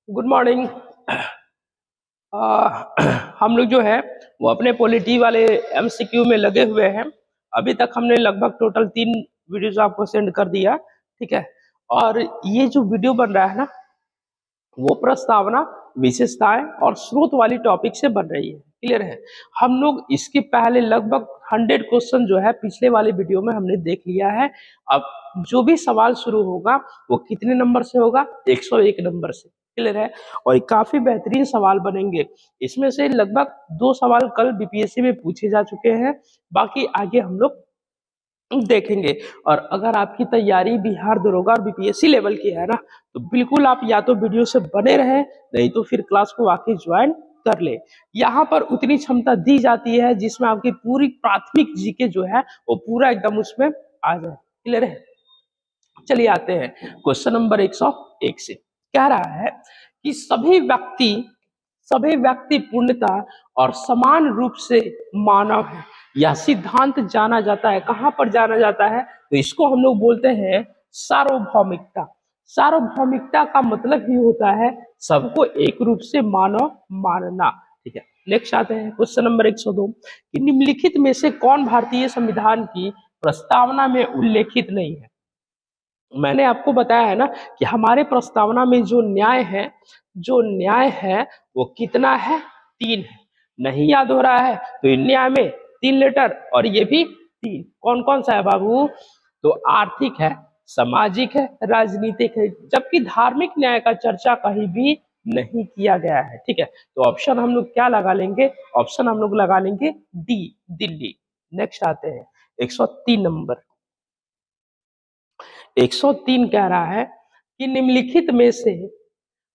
Good morning. हम लोग जो है वो अपने पॉलिटी वाले एमसीक्यू में लगे हुए हैं। अभी तक हमने लगभग टोटल 3 वीडियोस आपको सेंड कर दिया, ठीक है। और ये जो वीडियो बन रहा है ना, वो प्रस्तावना, विशेषताएं और स्रोत वाली टॉपिक से बन रही है। क्लियर है। हम लोग इसके पहले लगभग 100 क्वेश्चन जो है पिछले वाले वीडियो में हमने देख लिया है। अब जो भी सवाल शुरू होगा वो कितने नंबर से होगा? 101 नंबर से। क्लियर है। और ये काफी बेहतरीन सवाल बनेंगे। इसमें से लगभग 2 सवाल कल बीपीएससी में पूछे जा चुके हैं, बाकी आगे हम लोग देखेंगे। और अगर आपकी तैयारी बिहार दरोगा और बीपीएससी लेवल की है ना, तो बिल्कुल आप या तो वीडियो से बने रहे, नहीं तो फिर क्लास को आके ज्वाइन कर ले। यहाँ पर उतनी क्षमता दी जाती है जिसमें आपकी पूरी प्राथमिक जीके जो है वो पूरा एकदम उसमें आ जाए। क्लियर है। चलिए आते हैं क्वेश्चन नंबर 101 से। कह रहा है कि सभी व्यक्ति पूर्णतः और समान रूप से मानव है। यह सिद्धांत जाना जाता है, कहां पर जाना जाता है? तो इसको हम लोग बोलते हैं सार्वभौमिकता। सार्वभौमिकता का मतलब ही होता है सबको एक रूप से मानव मानना। ठीक है। नेक्स्ट आते हैं क्वेश्चन नंबर 102 कि निम्नलिखित में से कौन भारतीय संविधान की प्रस्तावना में उल्लेखित नहीं है? मैंने आपको बताया है ना कि हमारे प्रस्तावना में जो न्याय है वो कितना है? 3 है। नहीं याद हो रहा है तो इन न्याय में 3 लेटर और ये भी 3। कौन कौन सा है बाबू? तो आर्थिक है, सामाजिक है, राजनीतिक है, जबकि धार्मिक न्याय का चर्चा कहीं भी नहीं किया गया है। ठीक है। तो ऑप्शन हम लोग क्या लगा लेंगे? ऑप्शन हम लोग लगा लेंगे डी, दिल्ली। नेक्स्ट आते हैं 103 नंबर। 103 कह रहा है कि निम्नलिखित में से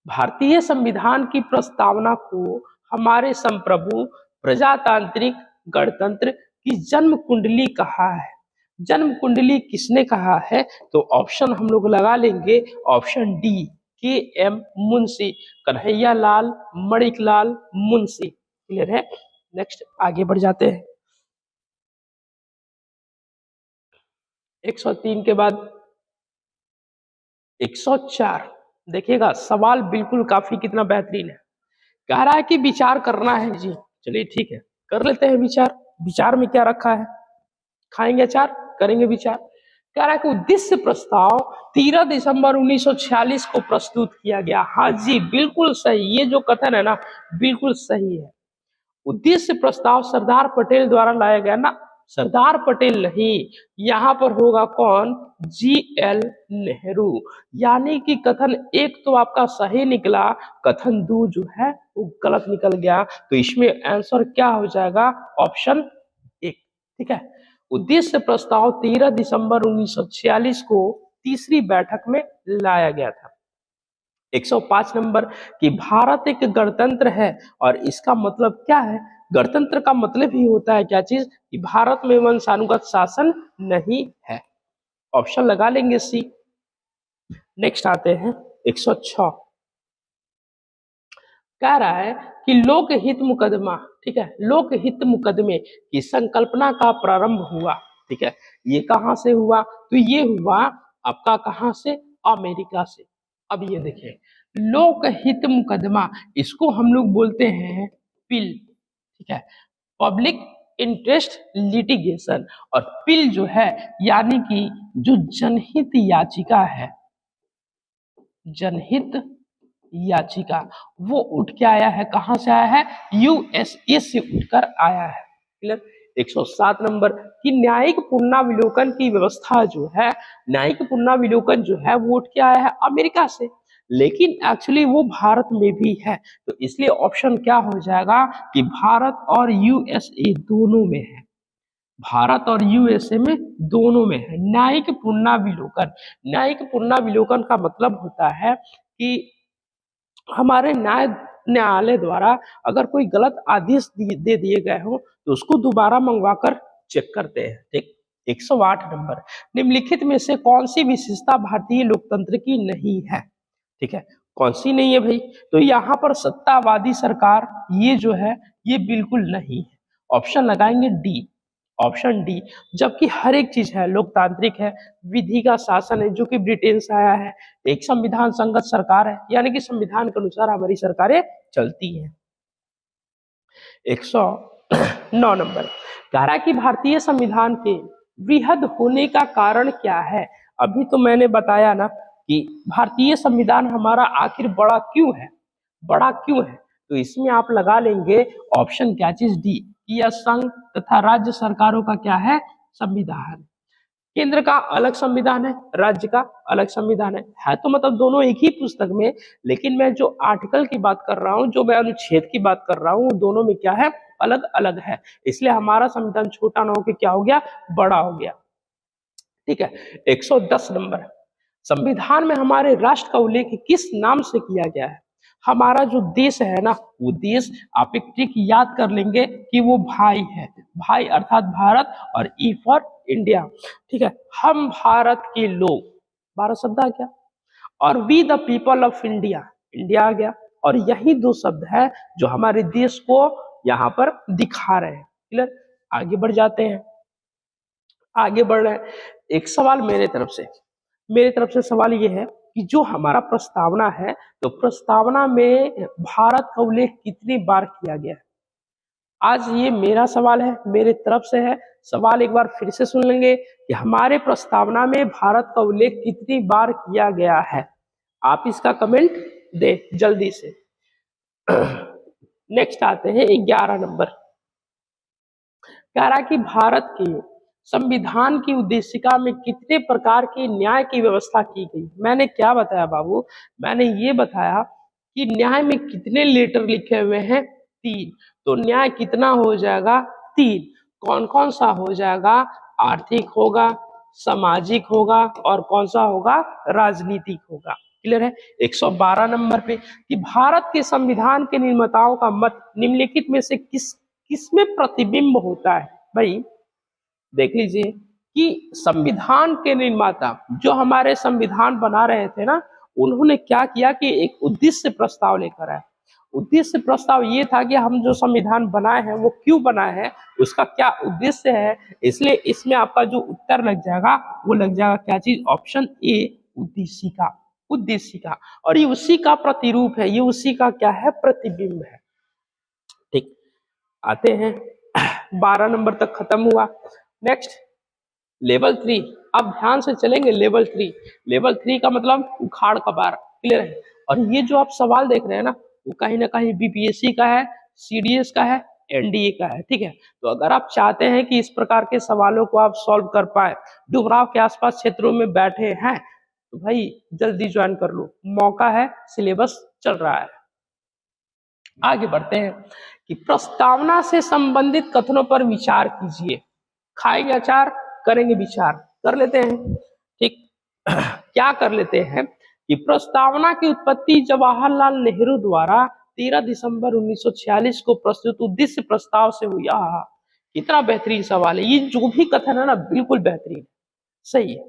भारतीय संविधान की प्रस्तावना को हमारे संप्रभु प्रजातांत्रिक गणतंत्र की जन्म कुंडली कहा है। जन्म कुंडली किसने कहा है? तो ऑप्शन हम लोग लगा लेंगे ऑप्शन डी, के एम मुंशी, कन्हैया लाल मणिकलाल मुंशी। क्लियर है। नेक्स्ट आगे बढ़ जाते हैं 103 के बाद 104। देखिएगा सवाल बिल्कुल काफी कितना बेहतरीन है। कह रहा है कि विचार करना है जी। चलिए ठीक है, कर लेते हैं विचार। विचार में क्या रखा है? खाएंगे अचार, करेंगे विचार। कह रहा है कि उद्देश्य प्रस्ताव 13 दिसंबर 1946 को प्रस्तुत किया गया। हाँ जी बिल्कुल सही, ये जो कथन है ना बिल्कुल सही है। उद्देश्य प्रस्ताव सरदार पटेल द्वारा लाया गया ना, सरदार पटेल नहीं, यहाँ पर होगा कौन? GL नेहरू। यानी कि कथन 1 तो आपका सही निकला, कथन 2 जो है वो गलत निकल गया। तो इसमें आंसर क्या हो जाएगा? ऑप्शन 1। ठीक है। उद्देश्य प्रस्ताव 13 दिसंबर 1946 को तीसरी बैठक में लाया गया था। 105 नंबर कि भारत एक गणतंत्र है और इसका मतलब क्या है? गणतंत्र का मतलब ही होता है क्या चीज? कि भारत में वंशानुगत शासन नहीं है। ऑप्शन लगा लेंगे सी। नेक्स्ट आते हैं 106। कह रहा है कि लोकहित मुकदमा, ठीक है, लोकहित मुकदमे की संकल्पना का प्रारंभ हुआ। ठीक है। ये कहां से हुआ? तो ये हुआ आपका कहां से? अमेरिका से। अब ये देखिए लोकहित मुकदमा, इसको हम लोग बोलते हैं पिल। ठीक है। Public interest litigation. और पिल जो है यानी कि जो जनहित याचिका है, जनहित याचिका, वो उठ के आया है। कहां से आया है? यूएसए से उठकर आया है। क्लियर। 107 नंबर कि न्यायिक पुनरावलोकन की व्यवस्था जो है, न्यायिक पुनरावलोकन जो है वो उठ के आया है अमेरिका से, लेकिन एक्चुअली वो भारत में भी है। तो इसलिए ऑप्शन क्या हो जाएगा कि भारत और यूएसए दोनों में है। भारत और यूएसए में दोनों में है न्यायिक पुनरावलोकन। न्यायिक पुनरावलोकन का मतलब होता है कि हमारे न्यायालय द्वारा अगर कोई गलत आदेश दे दिए गए हो तो उसको दोबारा मंगवाकर चेक करते हैं। ठीक। 108 नंबर निम्नलिखित में से कौन सी विशेषता भारतीय लोकतंत्र की नहीं है? ठीक है। कौन सी नहीं है भाई? तो यहाँ पर सत्तावादी सरकार, ये जो है ये बिल्कुल नहीं है। ऑप्शन लगाएंगे डी, ऑप्शन डी। जबकि हर एक चीज है, लोकतांत्रिक है, विधि का शासन है जो कि ब्रिटेन से आया है, एक संविधान संगत सरकार है, यानी कि संविधान के अनुसार हमारी सरकारें चलती हैं। 109 नंबर कह रहा है कि भारतीय संविधान के वृहद होने का कारण क्या है। अभी तो मैंने बताया ना कि भारतीय संविधान हमारा आखिर बड़ा क्यों है, बड़ा क्यों है, तो इसमें आप लगा लेंगे ऑप्शन क्या चीज डी, यह संघ तथा राज्य सरकारों का क्या है, संविधान। केंद्र का अलग संविधान है, राज्य का अलग संविधान है तो मतलब दोनों एक ही पुस्तक में, लेकिन मैं जो आर्टिकल की बात कर रहा हूँ, जो मैं अनुच्छेद की बात कर रहा हूँ, दोनों में क्या है, अलग अलग है। इसलिए हमारा संविधान छोटा ना होकर क्या हो गया, बड़ा हो गया। ठीक है। 110 नंबर, संविधान में हमारे राष्ट्र का उल्लेख किस नाम से किया गया है। हमारा जो देश है ना, वो देश आप एक ट्रिक याद कर लेंगे कि वो भाई है, भाई अर्थात भारत, और ई फॉर इंडिया। ठीक है, हम भारत के लोग, भारत शब्द आ गया, और we the people of India, India आ गया, और यही दो शब्द है जो हमारे देश को यहाँ पर दिखा रहे हैं। क्लियर, आगे बढ़ जाते हैं, आगे बढ़ रहे हैं। एक सवाल मेरे तरफ से सवाल ये है कि जो हमारा प्रस्तावना है, तो प्रस्तावना में भारत का उल्लेख कितनी बार किया गया है। आज ये मेरा सवाल है, मेरे तरफ से है। सवाल एक बार फिर से सुन लेंगे कि हमारे प्रस्तावना में भारत का उल्लेख कितनी बार किया गया है। आप इसका कमेंट दे जल्दी से। नेक्स्ट आते हैं 11 नंबर, कह रहा कि भारत के संविधान की उद्देशिका में कितने प्रकार के न्याय की व्यवस्था की गई। मैंने क्या बताया बाबू, मैंने ये बताया कि न्याय में कितने लेटर लिखे हुए हैं, 3। तो न्याय कितना हो जाएगा, 3। कौन कौन सा हो जाएगा, आर्थिक होगा, सामाजिक होगा, और कौन सा होगा, राजनीतिक होगा। क्लियर है। 112 नंबर पे कि भारत के संविधान के निर्माताओं का मत निम्नलिखित में से किसमें प्रतिबिंब होता है। भाई देख लीजिए कि संविधान के निर्माता जो हमारे संविधान बना रहे थे ना, उन्होंने क्या किया कि एक उद्देश्य प्रस्ताव लेकर आए। उद्देश्य प्रस्ताव ये था कि हम जो संविधान बनाए हैं वो क्यों बनाए हैं, उसका क्या उद्देश्य है। इसलिए इसमें आपका जो उत्तर लग जाएगा वो लग जाएगा क्या चीज, ऑप्शन ए, उद्देशिका। उद्देशिका, और ये उसी का प्रतिरूप है, ये उसी का क्या है, प्रतिबिंब है। ठीक, आते हैं 12 नंबर तक खत्म हुआ। नेक्स्ट लेवल 3, अब ध्यान से चलेंगे। लेवल 3 का मतलब उखाड़ कबाड़। क्लियर है। और ये जो आप सवाल देख रहे हैं ना, वो कहीं ना कहीं बीपीएससी का है, सीडीएस का है, एनडीए का है। ठीक है, तो अगर आप चाहते हैं कि इस प्रकार के सवालों को आप सॉल्व कर पाए, डुमराव के आसपास क्षेत्रों में बैठे हैं, तो भाई जल्दी ज्वाइन कर लो, मौका है, सिलेबस चल रहा है। आगे बढ़ते हैं कि प्रस्तावना से संबंधित कथनों पर विचार कीजिए। खाएंगे अचार, करेंगे विचार, कर लेते हैं। ठीक, क्या कर लेते हैं कि प्रस्तावना की उत्पत्ति जवाहरलाल नेहरू द्वारा 13 दिसंबर 1946 को प्रस्तुत उद्देश्य प्रस्ताव से हुई। कितना बेहतरीन सवाल है, ये जो भी कथन है ना बिल्कुल बेहतरीन, सही है।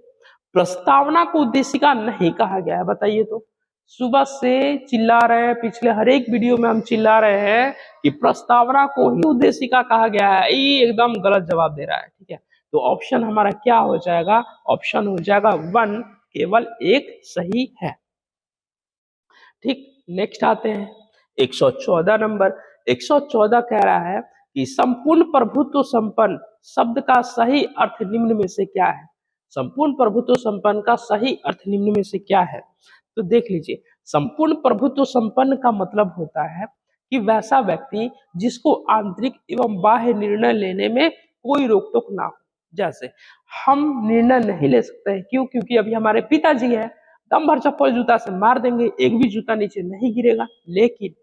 प्रस्तावना को उद्देशिका नहीं कहा गया है, बताइए तो। सुबह से चिल्ला रहे हैं, पिछले हर एक वीडियो में हम चिल्ला रहे हैं कि प्रस्तावना को ही उद्देशिका कहा गया है, ये एकदम गलत जवाब दे रहा है। ठीक है, तो ऑप्शन हमारा क्या हो जाएगा, ऑप्शन हो जाएगा 1, केवल एक सही है। ठीक, नेक्स्ट आते हैं 114 नंबर। 114 कह रहा है कि संपूर्ण प्रभुत्व संपन्न शब्द का सही अर्थ निम्न में से क्या है। संपूर्ण प्रभुत्व संपन्न का सही अर्थ निम्न में से क्या है, तो देख लीजिए। संपूर्ण प्रभुत्व संपन्न का मतलब होता है कि वैसा व्यक्ति जिसको आंतरिक एवं बाह्य निर्णय लेने में कोई रोक टोक ना हो। जैसे हम निर्णय नहीं ले सकते हैं, क्यों, क्योंकि अभी हमारे पिताजी है, दम भर चप्पल जूता से मार देंगे, एक भी जूता नीचे नहीं गिरेगा। लेकिन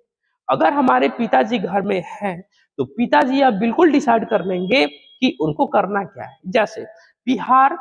अगर हमारे पिताजी घर में हैं, तो पिताजी अब बिल्कुल डिसाइड कर लेंगे कि उनको करना क्या है। जैसे बिहार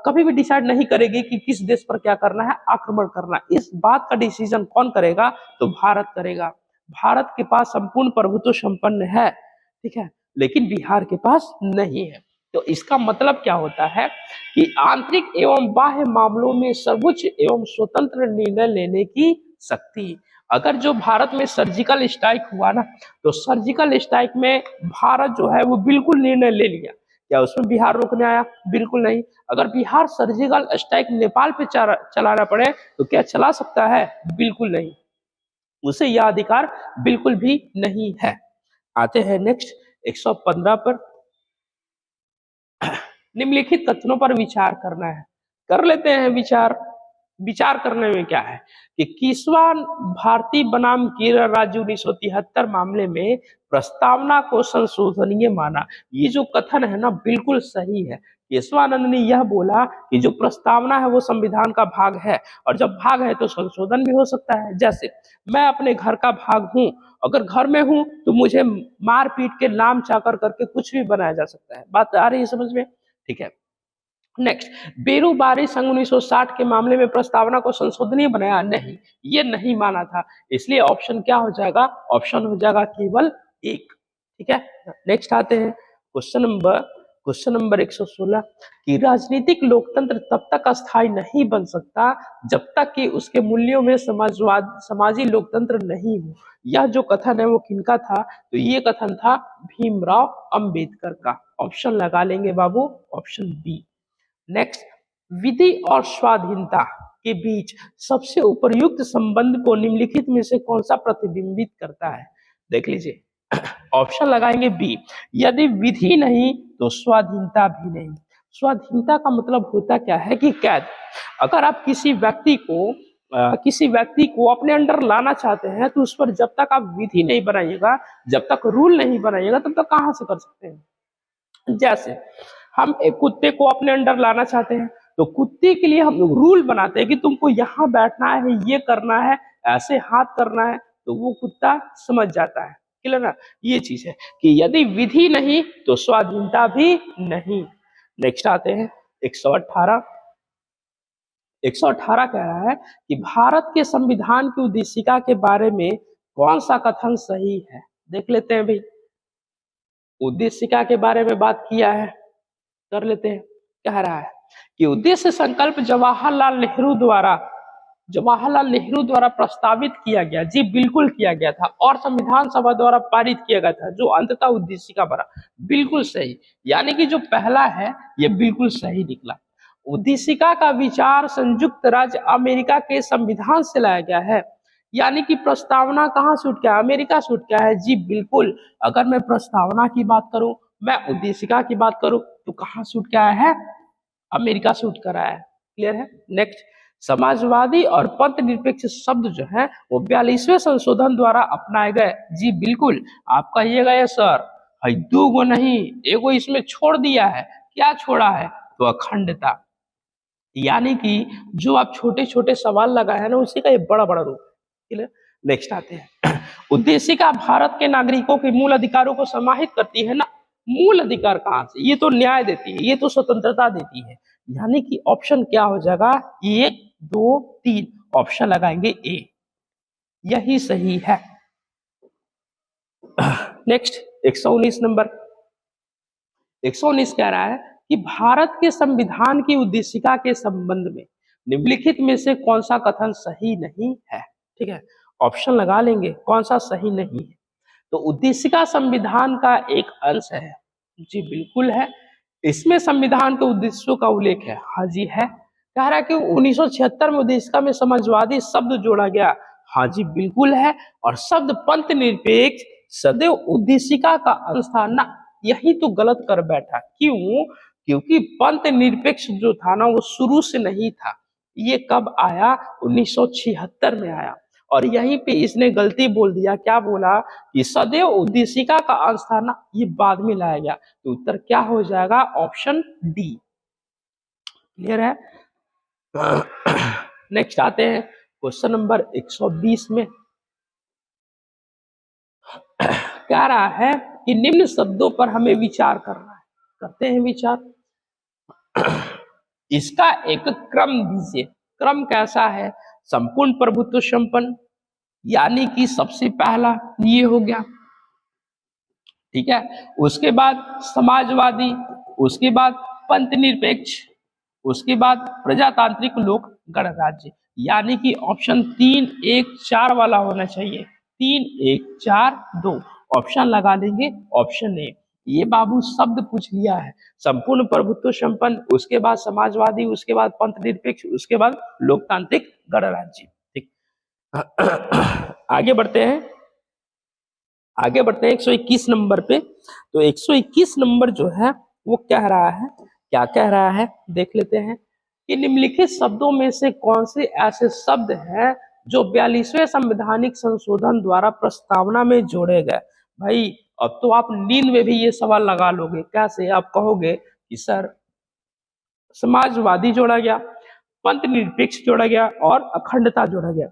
कभी भी डिसाइड नहीं करेगी कि किस देश पर क्या करना है, आक्रमण करना। इस बात का डिसीजन कौन करेगा, तो भारत करेगा। भारत के पास संपूर्ण प्रभुत्व संपन्न है, ठीक है, लेकिन बिहार के पास नहीं है। तो इसका मतलब क्या होता है कि आंतरिक एवं बाह्य मामलों में सर्वोच्च एवं स्वतंत्र निर्णय लेने की शक्ति। अगर जो भारत में सर्जिकल स्ट्राइक हुआ ना, तो सर्जिकल स्ट्राइक में भारत जो है वो बिल्कुल निर्णय ले लिया। क्या उसमें बिहार रोकने आया? बिल्कुल नहीं। अगर बिहार सर्जिकल स्ट्राइक नेपाल पे चलाना पड़े तो क्या चला सकता है? बिल्कुल नहीं, उसे यह अधिकार बिल्कुल भी नहीं है। आते हैं नेक्स्ट 115 पर। निम्नलिखित कथनों पर विचार करना है। कर लेते हैं विचार। विचार करने में क्या है कि किस्वा भारतीय बनाम केरल राज्य 1973 मामले में प्रस्तावना को संशोधनीय माना। ये जो कथन है ना, बिल्कुल सही है। केशवानंद ने यह बोला कि जो प्रस्तावना है वो संविधान का भाग है, और जब भाग है तो संशोधन भी हो सकता है। जैसे मैं अपने घर का भाग हूं, अगर घर में हूं तो मुझे मार पीट के नाम चाकर करके कुछ भी बनाया जा सकता है। बात आ रही है समझ में? ठीक है। नेक्स्ट, बेरूबारी संघ 1960 के मामले में प्रस्तावना को संशोधनीय बनाया नहीं, ये नहीं माना था। इसलिए ऑप्शन क्या हो जाएगा? ऑप्शन हो जाएगा केवल एक। ठीक है। नेक्स्ट आते हैं क्वेश्चन नंबर 116 कि राजनीतिक लोकतंत्र तब तक अस्थायी नहीं बन सकता जब तक कि उसके मूल्यों में समाजी लोकतंत्र नहीं हो। यह जो कथन है वो किनका था? तो ये कथन था भीमराव अंबेडकर का। ऑप्शन लगा लेंगे बाबू, ऑप्शन बी। नेक्स्ट, विधि और स्वाधीनता के बीच सबसे उपयुक्त संबंध को निम्नलिखित में से कौन सा प्रतिबिंबित करता है? देख लीजिए, ऑप्शन लगाएंगे बी। यदि विधि नहीं तो स्वाधीनता भी नहीं। स्वाधीनता का मतलब होता क्या है कि कैद। अगर आप किसी व्यक्ति को अपने अंडर लाना चाहते हैं तो उस पर जब तक आप विधि नहीं बनाइएगा, जब तक रूल नहीं बनाइएगा, तब तक कहां से कर सकते हैं? जैसे हम एक कुत्ते को अपने अंडर लाना चाहते हैं तो कुत्ते के लिए हम लोग रूल बनाते हैं कि तुमको यहाँ बैठना है, ये करना है, ऐसे हाथ करना है, तो वो कुत्ता समझ जाता है। क्लियर ना? ये चीज है कि यदि विधि नहीं तो स्वाधीनता भी नहीं। नेक्स्ट आते हैं 118। 118 कह रहा है कि भारत के संविधान की उद्देशिका के बारे में कौन सा कथन सही है? देख लेते हैं भाई। उद्देशिका के बारे में बात किया है, कर लेते हैं। कह रहा है कि उद्देश्य संकल्प जवाहरलाल नेहरू द्वारा प्रस्तावित किया गया। जी बिल्कुल किया गया था, और संविधान सभा द्वारा पारित किया गया था, जो अंततः उद्देशिका बना। बिल्कुल सही, यानी कि जो पहला है ये बिल्कुल सही निकला। उद्देशिका का विचार संयुक्त राज्य अमेरिका के संविधान से लाया गया है, यानी कि प्रस्तावना कहाँ से उठ के आया? अमेरिका से उठ के आया है। जी बिल्कुल। अगर मैं प्रस्तावना की बात करूं, मैं उद्देशिका की बात करूं, तो कहां से उठ के आया है? अमेरिका से उठ कर आया है। क्लियर है? नेक्स्ट, समाजवादी और पंथ निरपेक्ष शब्द जो है वो 42वें संशोधन द्वारा अपनाए गए। जी बिल्कुल। आप कहिएगा ये सर भाई दो गो नहीं, एगो इसमें छोड़ दिया है। क्या छोड़ा है? तो अखंडता। यानी कि जो आप छोटे छोटे सवाल लगाए हैं ना, उसी का ये बड़ा बड़ा रूप है। नेक्स्ट आते हैं। उद्देशिका भारत के नागरिकों के मूल अधिकारों को समाहित करती है ना। मूल अधिकार कहां से? ये तो न्याय देती है, ये तो स्वतंत्रता देती है। यानी कि ऑप्शन क्या हो जाएगा? 1 2 3। ऑप्शन लगाएंगे ए, यही सही है। Next 119 number. 119 कह रहा है कि भारत के संविधान की उद्देशिका के संबंध में निम्नलिखित में से कौन सा कथन सही नहीं है? ठीक है, ऑप्शन लगा लेंगे कौन सा सही नहीं है। तो उद्देशिका संविधान का एक अंश है। जी बिल्कुल है। इसमें संविधान के उद्देश्यों का उल्लेख है। हाँ जी है। कह रहा है कि 1976 में उद्देशिका में समाजवादी शब्द जोड़ा गया। हाँ जी बिल्कुल है। और शब्द पंथ निरपेक्ष सदैव उद्देशिका का अंश था ना, यही तो गलत कर बैठा। क्यों? क्योंकि पंथ निरपेक्ष जो था ना वो शुरू से नहीं था। ये कब आया? 1976 में आया। और यहीं पे इसने गलती बोल दिया। क्या बोला? कि सदैव उद्देशिका का अंश था ना, ये बाद में लाया गया। तो उत्तर क्या हो जाएगा? Option D. क्लियर है? नेक्स्ट आते हैं क्वेश्चन नंबर 120 में। कह रहा है कि निम्न शब्दों पर हमें विचार करना है। करते हैं विचार। इसका एक क्रम दीजिए। क्रम कैसा है? संपूर्ण प्रभुत्व संपन्न, यानी कि सबसे पहला ये हो गया। ठीक है। उसके बाद समाजवादी, उसके बाद पंथ निरपेक्ष, उसके बाद प्रजातांत्रिक लोक गणराज्य, यानी कि ऑप्शन 3 1 4 वाला होना चाहिए। 3 1 4 2 ऑप्शन लगा लेंगे ऑप्शन ए। ये बाबू शब्द पूछ लिया है, संपूर्ण प्रभुत्व संपन्न, उसके बाद समाजवादी, उसके बाद पंथ निरपेक्ष, उसके बाद लोकतांत्रिक गणराज्य। ठीक, आगे बढ़ते हैं, आगे बढ़ते हैं 121 नंबर पे। तो 121 नंबर जो है वो कह रहा है, क्या कह रहा है देख लेते हैं कि निम्नलिखित शब्दों में से कौन से ऐसे शब्द हैं जो 42वें संवैधानिक संशोधन द्वारा प्रस्तावना में जोड़े गए। भाई अब तो आप नींद में भी ये सवाल लगा लोगे, कैसे? आप कहोगे कि सर समाजवादी जोड़ा गया, पंथ निरपेक्ष जोड़ा गया और अखंडता जोड़ा गया।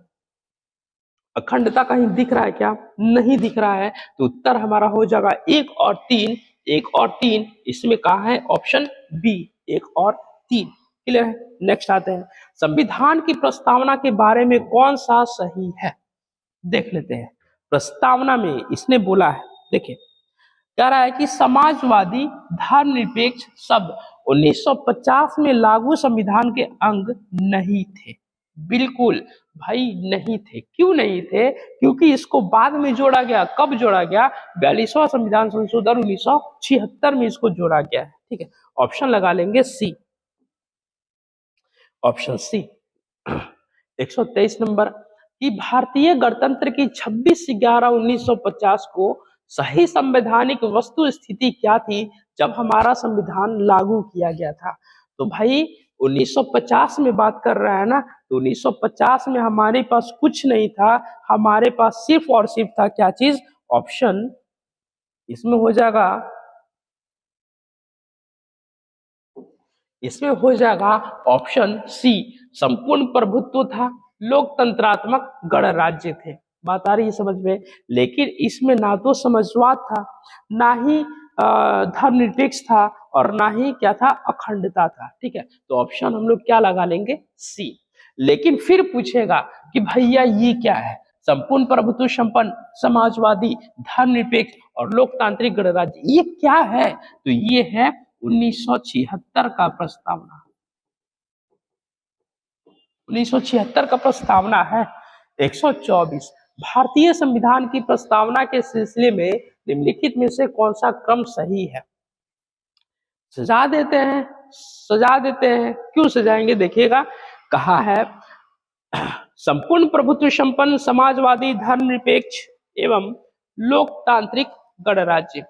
अखंडता कहीं दिख रहा है क्या? नहीं दिख रहा है, तो उत्तर हमारा हो जाएगा 1 और 3। 1 और 3 इसमें कहा है ऑप्शन बी, 1 और 3। क्लियर है? नेक्स्ट आते हैं, संविधान की प्रस्तावना के बारे में कौन सा सही है, देख लेते हैं। प्रस्तावना में इसने बोला है, देखिए कह रहा है कि समाजवादी धर्मनिरपेक्ष शब्द 1950 में लागू संविधान के अंग नहीं थे। बिल्कुल भाई नहीं थे। क्यों नहीं थे? क्योंकि इसको बाद में जोड़ा गया। कब जोड़ा गया? 42वां संविधान संशोधन 1976 में इसको जोड़ा गया है। ठीक है, ऑप्शन लगा लेंगे सी, ऑप्शन सी। 123 नंबर कि भारतीय गणतंत्र की 26/11/1950 को सही संवैधानिक वस्तु स्थिति क्या थी जब हमारा संविधान लागू किया गया था। तो भाई 1950 में बात कर रहा है ना, तो 1950 में हमारे पास कुछ नहीं था, हमारे पास सिर्फ और सिर्फ था क्या चीज? ऑप्शन इसमें हो जाएगा, इसमें हो जाएगा ऑप्शन सी, संपूर्ण प्रभुत्व था, लोकतंत्रात्मक गणराज्य थे। बात आ रही है समझ में? लेकिन इसमें ना तो समाजवाद था, ना ही धर्मनिरपेक्ष था, और ना ही क्या था? अखंडता था। ठीक है, तो ऑप्शन हम लोग क्या लगा लेंगे? सी। लेकिन फिर पूछेगा कि भैया ये क्या है? संपूर्ण प्रभुत्व संपन्न, समाजवादी, धर्मनिरपेक्ष और लोकतांत्रिक गणराज्य, ये क्या है? तो ये है 1976 का प्रस्तावना। 1976 का प्रस्तावना है। 124 भारतीय संविधान की प्रस्तावना के सिलसिले में निम्नलिखित में से कौन सा क्रम सही है? सजा देते हैं, सजा देते हैं। क्यों सजाएंगे? देखिएगा, कहा है संपूर्ण प्रभुत्व संपन्न, समाजवादी, धर्मनिरपेक्ष एवं लोकतांत्रिक गणराज्य।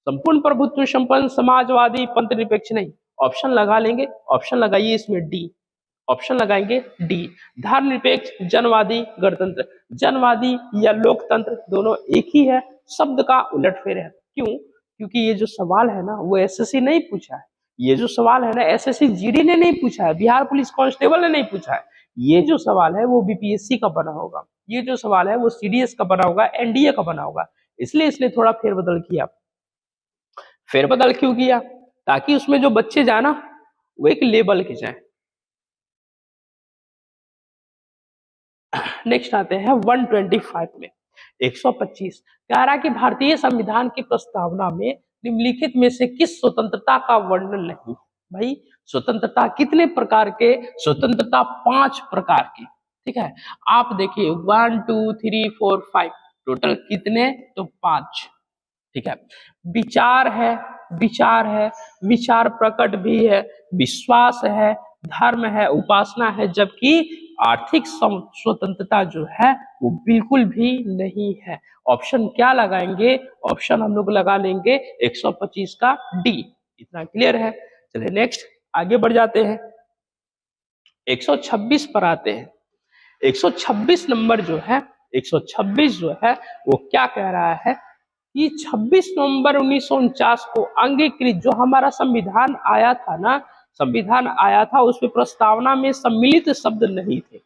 संपूर्ण प्रभुत्व संपन्न, समाजवादी, पंथ निरपेक्ष नहीं। ऑप्शन लगा लेंगे, ऑप्शन लगाइए इसमें डी, ऑप्शन लगाएंगे डी, धर्मनिरपेक्ष, जनवादी, गणतंत्र। जनवादी या लोकतंत्र दोनों एक ही है, शब्द का उलटफेर है। क्यों? क्योंकि ये जो सवाल है ना वो एसएससी नहीं पूछा है, ये जो सवाल है ना एसएससी जीडी ने नहीं पूछा है, बिहार पुलिस कांस्टेबल ने नहीं पूछा है। ये जो सवाल है वो बीपीएससी का बना होगा, ये जो सवाल है वो सीडीएस का बना होगा, एनडीए का बना होगा। इसलिए इसने थोड़ा फेरबदल किया। फेरबदल क्यों किया? ताकि उसमें जो बच्चे जाए ना वो एक लेवल के जाए। नेक्स्ट आते हैं 125 में। 125 कह रहा है कि भारतीय संविधान की प्रस्तावना में निम्नलिखित में से किस स्वतंत्रता का वर्णन नहीं? भाई स्वतंत्रता कितने प्रकार के? स्वतंत्रता 5 प्रकार की। ठीक है, आप देखिए 1 2 3 4 5 टोटल कितने? तो 5। ठीक है, विचार है, विचार है, विचार प्रकट भी है, विश्वास है, धर्म है, उपासना है, जबकि आर्थिक स्वतंत्रता जो है वो बिल्कुल भी नहीं है। ऑप्शन क्या लगाएंगे? ऑप्शन हम लोग लगा लेंगे 125 का डी। इतना क्लियर है? चलिए नेक्स्ट आगे बढ़ जाते हैं, 126 पर आते हैं। 126 नंबर जो है, 126 जो है वो क्या कह रहा है कि 26 नवंबर 1949 को अंगीकृत जो हमारा संविधान आया था ना, संविधान आया था उसमें प्रस्तावना में सम्मिलित शब्द नहीं थे।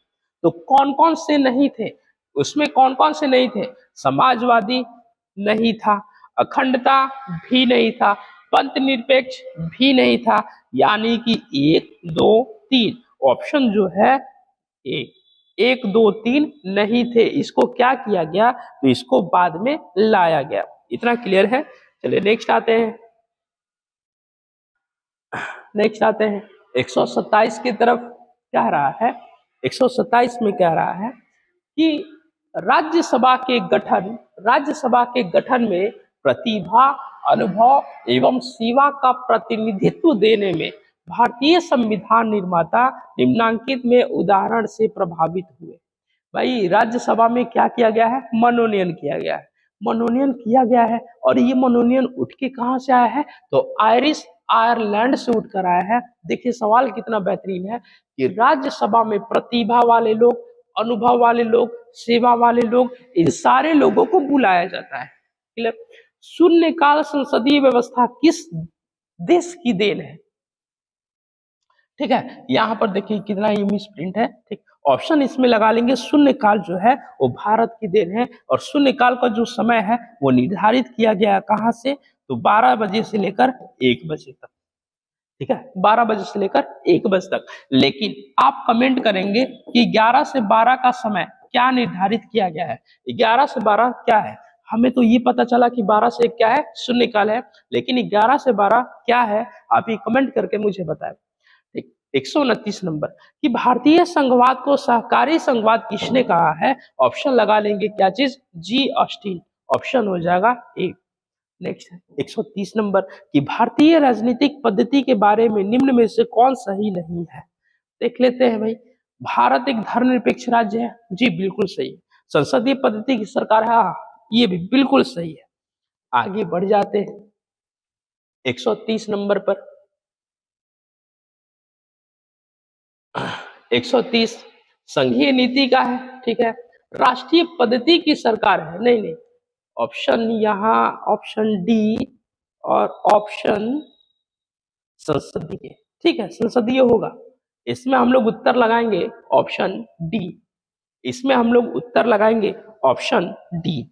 तो कौन कौन से नहीं थे? उसमें कौन कौन से नहीं थे? समाजवादी नहीं था, अखंडता भी नहीं था, पंथ निरपेक्ष भी नहीं था, यानी कि 1 2 3 ऑप्शन जो है ए 1 2 3 नहीं थे। इसको क्या किया गया? तो इसको बाद में लाया गया। इतना क्लियर है? चलिए नेक्स्ट आते हैं, नेक्स्ट आते हैं 127 की तरफ कह रहा है, 127 में कह रहा है कि राज्यसभा के गठन में प्रतिभा, अनुभव एवं सेवा का प्रतिनिधित्व देने में भारतीय संविधान निर्माता निम्नांकित में उदाहरण से प्रभावित हुए। भाई राज्यसभा में क्या किया गया है? मनोनयन किया गया है, मनोनयन किया गया है। और ये मनोनयन उठ के कहाँ से आया है? तो आयरलैंड से उठ कर आया है। देखिए सवाल कितना बेहतरीन है कि राज्यसभा में प्रतिभा वाले लोग, अनुभव वाले लोग, सेवा वाले लोग, इन सारे लोगों को बुलाया जाता है। क्लियर? शून्यकाल संसदीय व्यवस्था किस देश की देन है? ठीक है, यहाँ पर देखिए कितना ये मिस प्रिंट है। ठीक, ऑप्शन इसमें लगा लेंगे। शून्यकाल जो है वो भारत की देन है, और शून्यकाल का जो समय है वो निर्धारित किया गया कहाँ से? तो 12 बजे से लेकर 1 बजे तक। ठीक है, 12 बजे से लेकर 1 बजे तक। लेकिन आप कमेंट करेंगे कि 11 से 12 का समय क्या निर्धारित किया गया है? 11 से 12 क्या है? हमें तो ये पता चला कि 12 से 1 क्या है? शून्यकाल है। लेकिन 11 से 12 क्या है? आप ये कमेंट करके मुझे बताएं। 129 नंबर कि भारतीय संघवाद को सहकारी संघवाद किसने कहा है? ऑप्शन लगा लेंगे क्या चीज? जी ऑस्टिन। ऑप्शन हो जाएगा ए। नेक्स्ट 130 नंबर कि भारतीय राजनीतिक पद्धति के बारे में निम्न में से कौन सही नहीं है? देख लेते हैं भाई। भारत एक धर्मनिरपेक्ष राज्य है, जी बिल्कुल सही है। संसदीय पद्धति की सरकार है, हाँ, ये भी बिल्कुल सही है। आगे बढ़ जाते हैं 130 नंबर पर। 130 संघीय नीति का है। ठीक है, राष्ट्रीय पद्धति की सरकार है। नहीं नहीं, ऑप्शन यहाँ ऑप्शन डी और ऑप्शन संसदीय। ठीक है, संसदीय होगा। इसमें हम लोग उत्तर लगाएंगे ऑप्शन डी। इसमें हम लोग उत्तर लगाएंगे option D.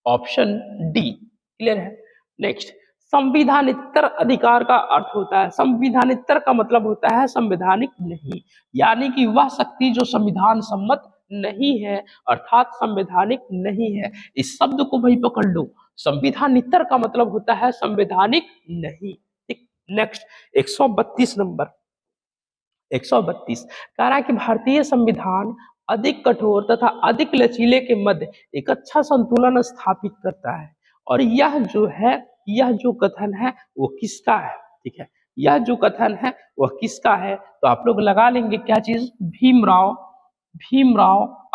Option D clear है। नेक्स्ट, संविधानितर अधिकार का अर्थ होता है, संविधानितर का मतलब होता है संवैधानिक नहीं, यानी कि वह शक्ति जो संविधान सम्मत नहीं है, अर्थात संवैधानिक नहीं है। इस शब्द को भाई पकड़ लो, संविधानितर का मतलब होता है संवैधानिक नहीं। ठीक, नेक्स्ट 132 नंबर। 132 कह रहा है कि भारतीय संविधान अधिक कठोर तथा अधिक लचीले के मध्य एक अच्छा संतुलन स्थापित करता है। और यह जो कथन है वो किसका है? ठीक है, यह जो कथन है वह किसका है? तो आप लोग लगा लेंगे क्या चीज? भीमराव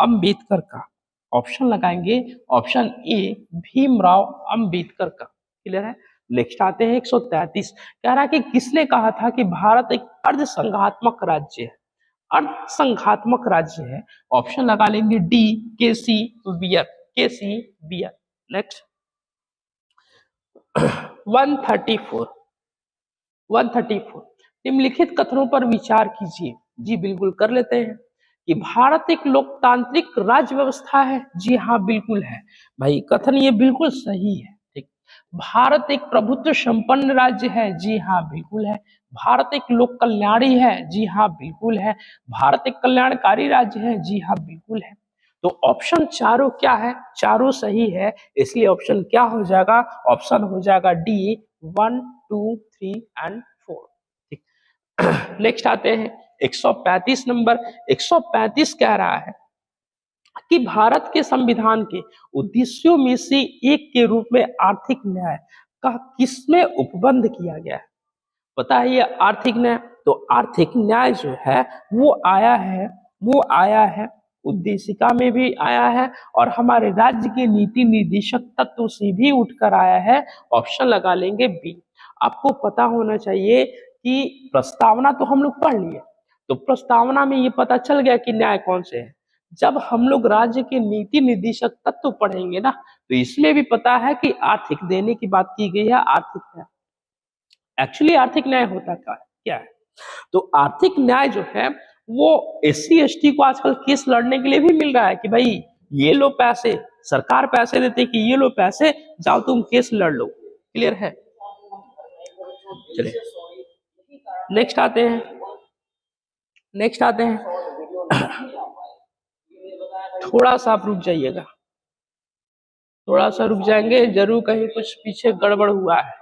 अंबेडकर का। ऑप्शन लगाएंगे ऑप्शन ए, भीमराव अंबेडकर का। क्लियर है। नेक्स्ट आते हैं 133 कह रहा है कि किसने कहा था कि भारत एक अर्धसंघात्मक राज्य है? अर्धसंघात्मक राज्य है। ऑप्शन लगा लेंगे डी, केसी बियर। केसी बियर। नेक्स्ट 134 निम्नलिखित कथनों पर विचार कीजिए। जी बिल्कुल कर लेते हैं कि भारत एक लोकतांत्रिक राज्य व्यवस्था है। जी हाँ बिल्कुल है भाई, कथन ये बिल्कुल सही है। ठीक, भारत एक प्रभुत्व संपन्न राज्य है। जी हाँ बिल्कुल है। भारत एक लोक कल्याणी है। जी हाँ बिल्कुल है। भारत एक कल्याणकारी राज्य है। जी हाँ बिल्कुल है। तो ऑप्शन चारों क्या है? चारों सही है, इसलिए ऑप्शन क्या हो जाएगा? ऑप्शन हो जाएगा डी 1, 2, 3 एंड 4। ठीक, नेक्स्ट आते हैं 135 नंबर। 135 कह रहा है कि भारत के संविधान के उद्देश्यों में से एक के रूप में आर्थिक न्याय का किसमें उपबंध किया गया है? पता है ये आर्थिक न्याय? तो आर्थिक न्याय जो है वो आया है उद्देशिका में भी आया है, और हमारे राज्य के नीति निर्देशक तत्व से भी उठकर आया है। ऑप्शन लगा लेंगे बी। आपको पता होना चाहिए कि प्रस्तावना तो हम लोग पढ़ लिए, तो प्रस्तावना में ये पता चल गया कि न्याय कौन से है। जब हम लोग राज्य के नीति निर्देशक तत्व पढ़ेंगे ना, तो इसमें भी पता है कि आर्थिक देने की बात की गई है। आर्थिक न्याय एक्चुअली आर्थिक न्याय होता क्या है? तो आर्थिक न्याय जो है वो SC ST को आजकल केस लड़ने के लिए भी मिल रहा है कि भाई ये लो पैसे, सरकार पैसे देते कि ये लो पैसे, जाओ तुम केस लड़ लो। क्लियर है। चलिए नेक्स्ट आते हैं थोड़ा सा आप रुक जाइएगा, थोड़ा सा रुक जाएंगे, जरूर कहीं कुछ पीछे गड़बड़ हुआ है।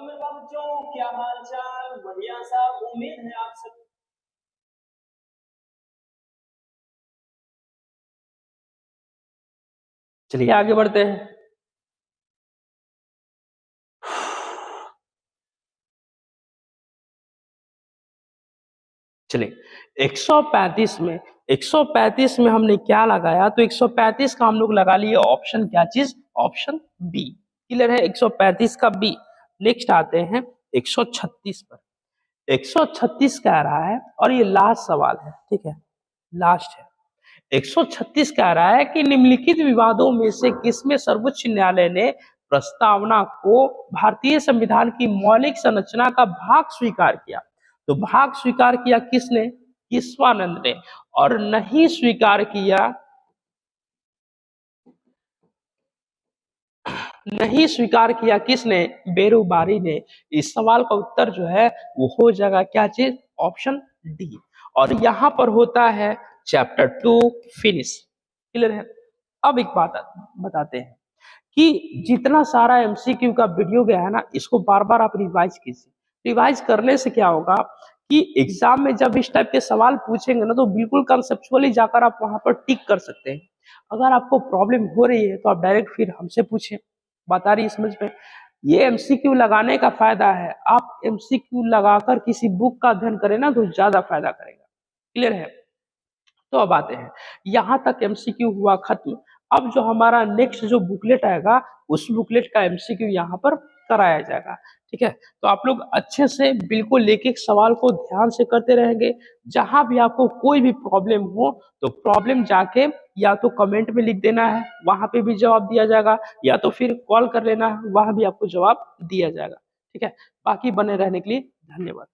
मेरे बच्चों, क्या हाल चाल? बढ़िया सा, उम्मीद है आप सब। चलिए आगे बढ़ते हैं। चलिए 135 में हमने क्या लगाया, तो 135 का हम लोग लगा लिए ऑप्शन, क्या चीज, ऑप्शन बी। क्लियर है, 135 का बी। नेक्स्ट आते हैं 136 पर। 136 कह रहा है, और ये लास्ट सवाल है, ठीक है, लास्ट है। 136 कह रहा है कि निम्नलिखित विवादों में से किसमें सर्वोच्च न्यायालय ने प्रस्तावना को भारतीय संविधान की मौलिक संरचना का भाग स्वीकार किया। तो भाग स्वीकार किया किसने, केशवानंद ने, और नहीं स्वीकार किया, नहीं स्वीकार किया किसने, बेरुबारी ने। इस सवाल का उत्तर जो है वो हो जाएगा क्या चीज, ऑप्शन डी। और यहां पर होता है चैप्टर 2 फिनिश। क्लियर है। अब एक बात बताते हैं कि जितना सारा एमसीक्यू का वीडियो गया है ना, इसको बार बार आप रिवाइज कीजिए। रिवाइज करने से क्या होगा कि एग्जाम में जब इस टाइप के सवाल पूछेंगे ना, तो बिल्कुल कंसेप्चुअली जाकर आप वहां पर टिक कर सकते हैं। अगर आपको प्रॉब्लम हो रही है तो आप डायरेक्ट फिर हमसे पूछें। बात आ रही है समझ में। ये एमसीक्यू लगाने का फायदा है, आप एमसीक्यू लगाकर किसी बुक का अध्ययन करें ना तो ज्यादा फायदा करेगा। क्लियर है। तो अब आते हैं, यहां तक एमसीक्यू हुआ खत्म। अब जो हमारा नेक्स्ट जो बुकलेट आएगा, उस बुकलेट का एमसीक्यू यहाँ पर कराया जाएगा। ठीक है, तो आप लोग अच्छे से बिल्कुल एक एक सवाल को ध्यान से करते रहेंगे। जहां भी आपको कोई भी प्रॉब्लम हो तो प्रॉब्लम जाके या तो कमेंट में लिख देना है, वहां पे भी जवाब दिया जाएगा, या तो फिर कॉल कर लेना है, वहां भी आपको जवाब दिया जाएगा। ठीक है, बाकी बने रहने के लिए धन्यवाद।